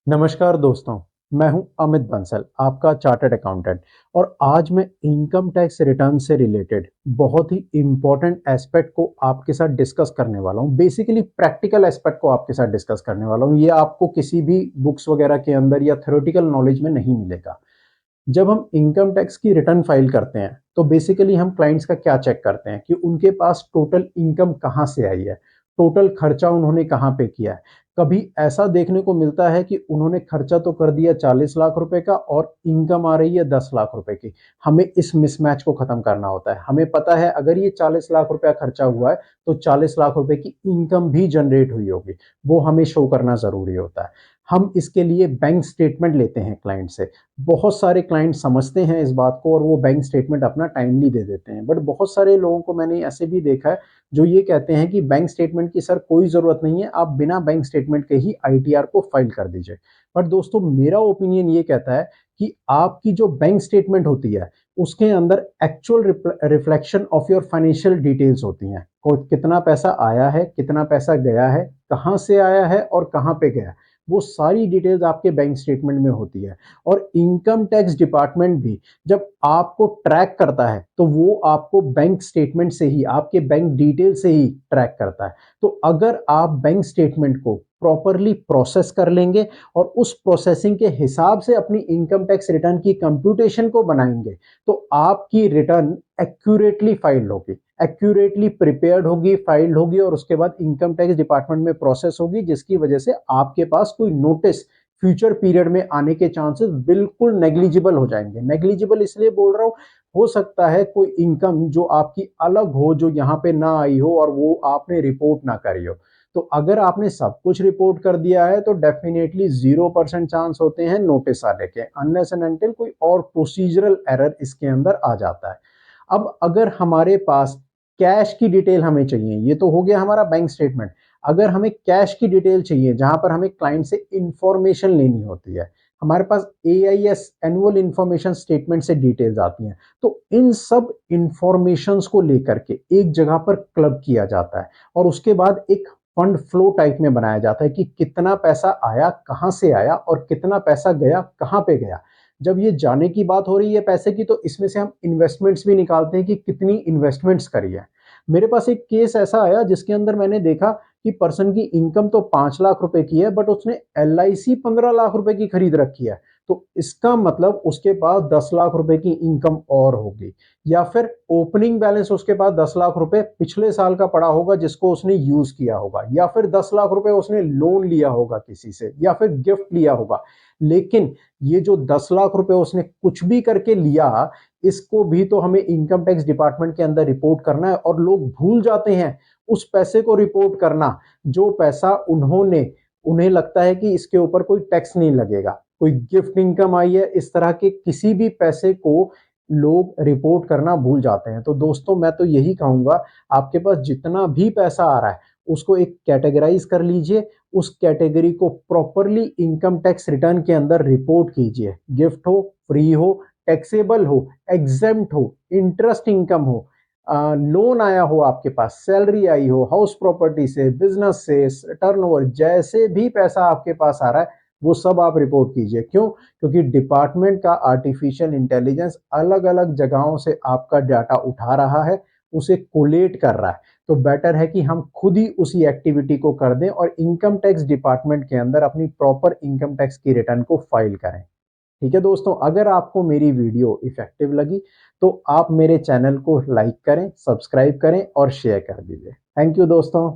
नमस्कार दोस्तों, मैं हूं अमित बंसल, आपका चार्टर्ड अकाउंटेंट। और आज मैं इनकम टैक्स रिटर्न से रिलेटेड बहुत ही इम्पोर्टेंट एस्पेक्ट को आपके साथ डिस्कस करने वाला हूं। बेसिकली प्रैक्टिकल एस्पेक्ट को आपके साथ डिस्कस करने वाला हूं। ये आपको किसी भी बुक्स वगैरह के अंदर या थ्योरेटिकल नॉलेज में नहीं मिलेगा। जब हम इनकम टैक्स की रिटर्न फाइल करते हैं तो बेसिकली हम क्लाइंट्स का क्या चेक करते हैं कि उनके पास टोटल इनकम कहाँ से आई है, टोटल खर्चा उन्होंने कहाँ पे किया है। कभी ऐसा देखने को मिलता है कि उन्होंने खर्चा तो कर दिया 40 लाख रुपए का और इनकम आ रही है 10 लाख रुपए की। हमें इस मिसमैच को खत्म करना होता है। हमें पता है अगर ये 40 लाख रुपया खर्चा हुआ है तो 40 लाख रुपए की इनकम भी जनरेट हुई होगी, वो हमें शो करना जरूरी होता है। हम इसके लिए बैंक स्टेटमेंट लेते हैं क्लाइंट से। बहुत सारे क्लाइंट समझते हैं इस बात को और वो बैंक स्टेटमेंट अपना टाइमली दे देते हैं, बट बहुत सारे लोगों को मैंने ऐसे भी देखा है जो ये कहते हैं कि बैंक स्टेटमेंट की सर कोई ज़रूरत नहीं है, आप बिना बैंक स्टेटमेंट के ही आईटीआर को फाइल कर दीजिए। पर दोस्तों मेरा ओपिनियन ये कहता है कि आपकी जो बैंक स्टेटमेंट होती है उसके अंदर actual reflection of your financial details होती हैं। कितना पैसा आया है, कितना पैसा गया है, कहाँ से आया है और कहाँ पे गया है, वो सारी डिटेल्स आपके बैंक स्टेटमेंट में होती है। और इनकम टैक्स डिपार्टमेंट भी जब आपको ट्रैक करता है तो वो आपको बैंक स्टेटमेंट से ही, आपके बैंक डिटेल से ही ट्रैक करता है। तो अगर आप बैंक स्टेटमेंट को प्रॉपरली प्रोसेस कर लेंगे और उस प्रोसेसिंग के हिसाब से अपनी इनकम टैक्स रिटर्न की कंप्यूटेशन को बनाएंगे तो आपकी रिटर्न एक्यूरेटली फाइल होगी, एक्यूरेटली प्रिपेयर्ड होगी, फाइल्ड होगी और उसके बाद इनकम टैक्स डिपार्टमेंट में प्रोसेस होगी, जिसकी वजह से आपके पास कोई नोटिस फ्यूचर पीरियड में आने के चांसेस बिल्कुल नेग्लिजिबल हो जाएंगे। नेग्लिजिबल इसलिए बोल रहा हूं, हो सकता है कोई इनकम जो आपकी अलग हो, जो यहाँ पे ना आई हो और वो आपने रिपोर्ट ना करी हो। तो अगर आपने सब कुछ रिपोर्ट कर दिया है तो डेफिनेटली 0% चांस होते हैं नोटिस आने के, अनलेस एंड अनटिल कोई और प्रोसीजरल एरर इसके अंदर आ जाता है। अब अगर हमारे पास कैश की डिटेल हमें चाहिए, ये तो हो गया हमारा बैंक स्टेटमेंट। अगर हमें कैश की डिटेल चाहिए जहां पर हमें क्लाइंट से इंफॉर्मेशन लेनी होती है, हमारे पास AIS एनुअल इंफॉर्मेशन स्टेटमेंट से डिटेल्स आती हैं। तो इन सब इंफॉर्मेशंस को लेकर के एक जगह पर क्लब किया जाता है और उसके बाद एक फंड फ्लो टाइप में बनाया जाता है कि कितना पैसा आया, कहां से आया और कितना पैसा गया, कहां पे गया। जब ये जाने की बात हो रही है पैसे की, तो इसमें से हम इन्वेस्टमेंट्स भी निकालते हैं कि कितनी इन्वेस्टमेंट्स करी है। मेरे पास एक केस ऐसा आया जिसके अंदर मैंने देखा कि पर्सन की इनकम तो 5 लाख रुपए की है बट उसने LIC 15 लाख रुपए की खरीद रखी है। तो इसका मतलब उसके पास 10 लाख रुपए की इनकम और होगी, या फिर ओपनिंग बैलेंस उसके पास 10 लाख रुपए पिछले साल का पड़ा होगा जिसको उसने यूज किया होगा, या फिर 10 लाख रुपए उसने लोन लिया होगा किसी से, या फिर गिफ्ट लिया होगा। लेकिन ये जो 10 लाख रुपए उसने कुछ भी करके लिया, इसको भी तो हमें इनकम टैक्स डिपार्टमेंट के अंदर रिपोर्ट करना है और लोग भूल जाते हैं उस पैसे को रिपोर्ट करना जो पैसा उन्होंने, उन्हें लगता है कि इसके ऊपर कोई टैक्स नहीं लगेगा, कोई गिफ्ट इनकम आई है, इस तरह के किसी भी पैसे को लोग रिपोर्ट करना भूल जाते हैं। तो दोस्तों मैं तो यही कहूंगा, आपके पास जितना भी पैसा आ रहा है उसको एक कैटेगराइज कर लीजिए, उस कैटेगरी को प्रॉपरली इनकम टैक्स रिटर्न के अंदर रिपोर्ट कीजिए। गिफ्ट हो, फ्री हो, टैक्सेबल हो, एग्जेम्प्ट हो, इंटरेस्ट इनकम हो, लोन आया हो, आपके पास सैलरी आई हो, हाउस प्रॉपर्टी से, बिजनेस से, टर्नओवर, जैसे भी पैसा आपके पास आ रहा है वो सब आप रिपोर्ट कीजिए। क्यों? क्योंकि डिपार्टमेंट का आर्टिफिशियल इंटेलिजेंस अलग अलग जगहों से आपका डाटा उठा रहा है, उसे कोलेट कर रहा है। तो बेटर है कि हम खुद ही उसी एक्टिविटी को कर दें और इनकम टैक्स डिपार्टमेंट के अंदर अपनी प्रॉपर इनकम टैक्स की रिटर्न को फाइल करें। ठीक है दोस्तों, अगर आपको मेरी वीडियो इफेक्टिव लगी तो आप मेरे चैनल को लाइक करें, सब्सक्राइब करें और शेयर कर दीजिए। थैंक यू दोस्तों।